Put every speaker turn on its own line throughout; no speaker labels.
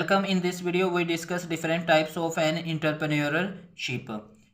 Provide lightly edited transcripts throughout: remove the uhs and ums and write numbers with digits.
Welcome in this video we discuss different types of an entrepreneurship.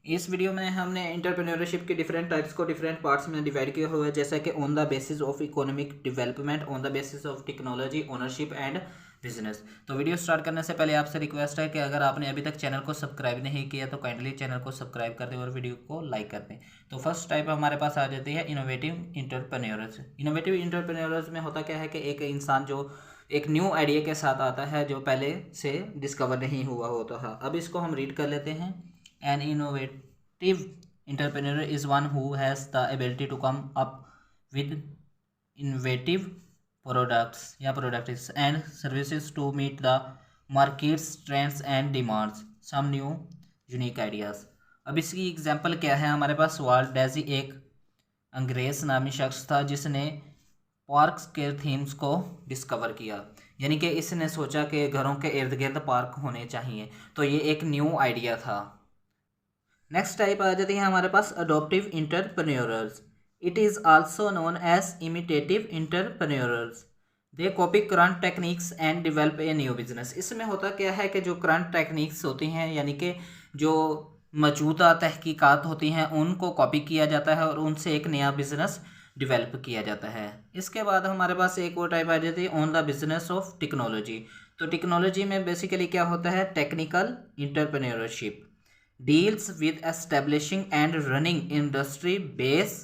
इस video में हमने entrepreneurship के different types को डिफरेंट पार्ट्स में डिवाइड किया हुआ है, जैसा कि on the basis of economic development, on the basis of technology, ownership and business. तो वीडियो स्टार्ट करने से पहले आपसे रिक्वेस्ट है कि अगर आपने अभी तक चैनल को सब्सक्राइब नहीं किया तो काइंडली चैनल को सब्सक्राइब कर दें और वीडियो को लाइक कर दें। तो फर्स्ट टाइप हमारे पास आ जाती है इनोवेटिव इंटरप्रेन्योर्स। इनोवेटिव इंटरप्रेन्योर्स में होता क्या है कि एक इंसान जो एक न्यू आइडिया के साथ आता है जो पहले से डिस्कवर नहीं हुआ होता है। अब इसको हम रीड कर लेते हैं। An innovative entrepreneur is one who has the ability to come up with innovative products या products and services to meet the markets trends and demands some new unique ideas. अब इसकी एग्जांपल क्या है, हमारे पास volt Daisy एक अंग्रेज नामी शख्स था जिसने पार्क्स के थीम्स को डिस्कवर किया, यानी कि इसने सोचा कि घरों के इर्द गिर्द पार्क होने चाहिए, तो ये एक न्यू आइडिया था। नेक्स्ट टाइप आ जाती है हमारे पास adoptive entrepreneurs. It is also known as imitative entrepreneurs. They copy current techniques and develop a new business. इसमें होता क्या है कि जो करंट टेक्निक्स होती हैं, यानी कि जो मौजूदा तहकीकात होती हैं, उनको कॉपी किया जाता है और उनसे एक नया बिजनेस डेवलप किया जाता है। इसके बाद हमारे पास एक और टाइप आ जाती है on the business of technology. तो टेक्नोलॉजी में बेसिकली क्या होता है, technical entrepreneurship deals with establishing and running industry base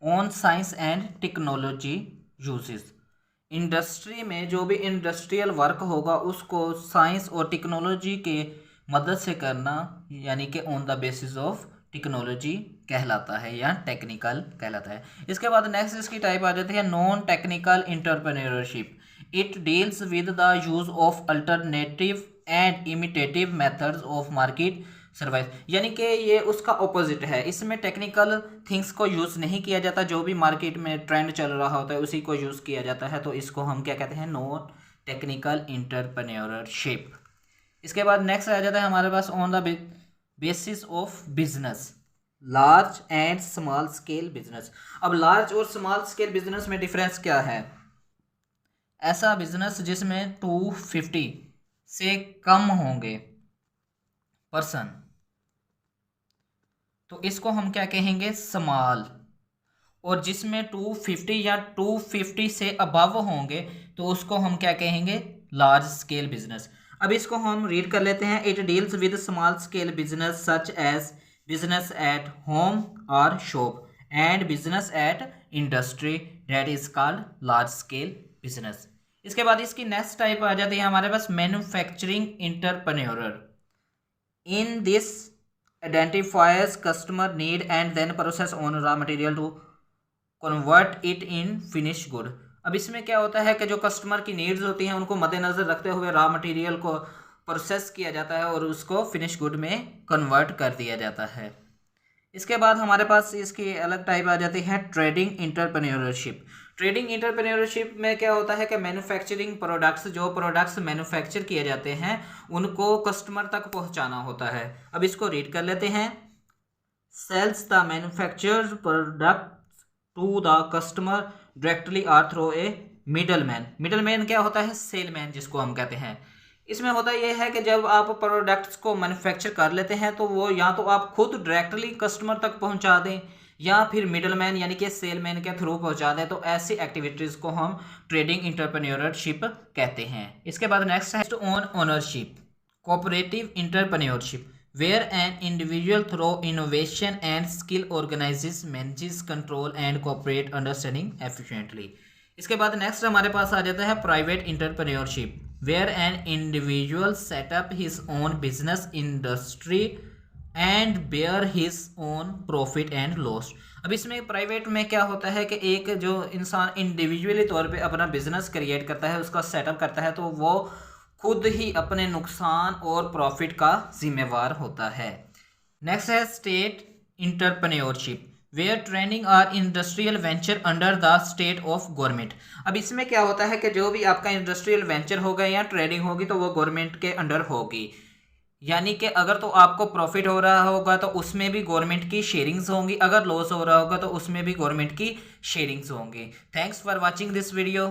on science and technology uses. Industry में जो भी इंडस्ट्रियल वर्क होगा उसको साइंस और टेक्नोलॉजी के मदद से करना, यानी कि on the basis of technology कहलाता है या टेक्निकल कहलाता है। इसके बाद नेक्स्ट इसकी टाइप आ जाती है non technical entrepreneurship. It deals with the use of alternative and imitative methods of market survive, यानी कि ये उसका ऑपोजिट है। इसमें टेक्निकल थिंग्स को यूज़ नहीं किया जाता, जो भी मार्केट में ट्रेंड चल रहा होता है उसी को यूज़ किया जाता है, तो इसको हम क्या कहते हैं, नॉन टेक्निकल इंटरप्रेन्योरशिप। इसके बाद नेक्स्ट आ जाता है हमारे pass on the basis of business, large and small scale business. अब लार्ज और स्मॉल स्केल बिजनेस में डिफरेंस क्या है? ऐसा बिजनेस जिसमें 250 से कम होंगे पर्सन, तो इसको हम क्या कहेंगे, स्मॉल। और जिसमें 250 या 250 से अबव होंगे तो उसको हम क्या कहेंगे, लार्ज स्केल बिजनेस। अब इसको हम रीड कर लेते हैं। It deals with small scale business such as business at home और shop and business at industry, that is called large scale business. इसके बाद इसकी नेक्स्ट टाइप आ जाती है हमारे पास manufacturing entrepreneur. In this identifies customer need and then process on raw material to convert it in finish good. अब इसमें क्या होता है कि जो कस्टमर की नीड्स होती हैं उनको मद्देनज़र रखते हुए रॉ मटेरियल को प्रोसेस किया जाता है और उसको फिनिश गुड में कन्वर्ट कर दिया जाता है। इसके बाद हमारे पास इसकी अलग टाइप आ जाती है ट्रेडिंग इंटरप्रेन्योरशिप। ट्रेडिंग इंटरप्रेन्योरशिप में क्या होता है कि मैन्युफैक्चरिंग प्रोडक्ट्स, जो प्रोडक्ट्स मैन्युफैक्चर किए जाते हैं उनको कस्टमर तक पहुंचाना होता है। अब इसको रीड कर लेते हैं। Sells the manufactured product to the customer directly or through a middleman. Middleman क्या होता है, सेलमैन जिसको हम कहते हैं। इसमें होता यह है कि जब आप प्रोडक्ट्स को मैन्युफैक्चर कर लेते हैं तो वो या तो आप खुद डायरेक्टली कस्टमर तक पहुंचा दें या फिर मिडलमैन यानी कि सेलमैन के थ्रू पहुंचा दें, तो ऐसी एक्टिविटीज़ को हम ट्रेडिंग इंटरप्रेन्योरशिप कहते हैं। इसके बाद नेक्स्ट है on ownership, cooperative entrepreneurship where an individual through innovation and skill organizes, manages, control and cooperate understanding efficiently। इसके बाद नेक्स्ट हमारे पास आ जाता है private entrepreneurship where an individual set up his own business industry and bear his own profit and loss। अब इसमें private में क्या होता है कि एक जो इंसान इंडिविजुअली तौर पे अपना बिजनेस क्रिएट करता है, उसका सेटअप करता है, तो वो खुद ही अपने नुकसान और प्रॉफिट का जिम्मेवार होता है। नेक्स्ट है state entrepreneurship where training or industrial venture under the state of government. अब इसमें क्या होता है कि जो भी आपका इंडस्ट्रियल वेंचर होगा या ट्रेडिंग होगी तो वो गवर्नमेंट के अंडर होगी, यानी कि अगर तो आपको प्रॉफिट हो रहा होगा तो उसमें भी गवर्नमेंट की शेयरिंग्स होंगी, अगर लॉस हो रहा होगा तो उसमें भी गवर्नमेंट की शेयरिंग्स होंगी। Thanks for watching this video.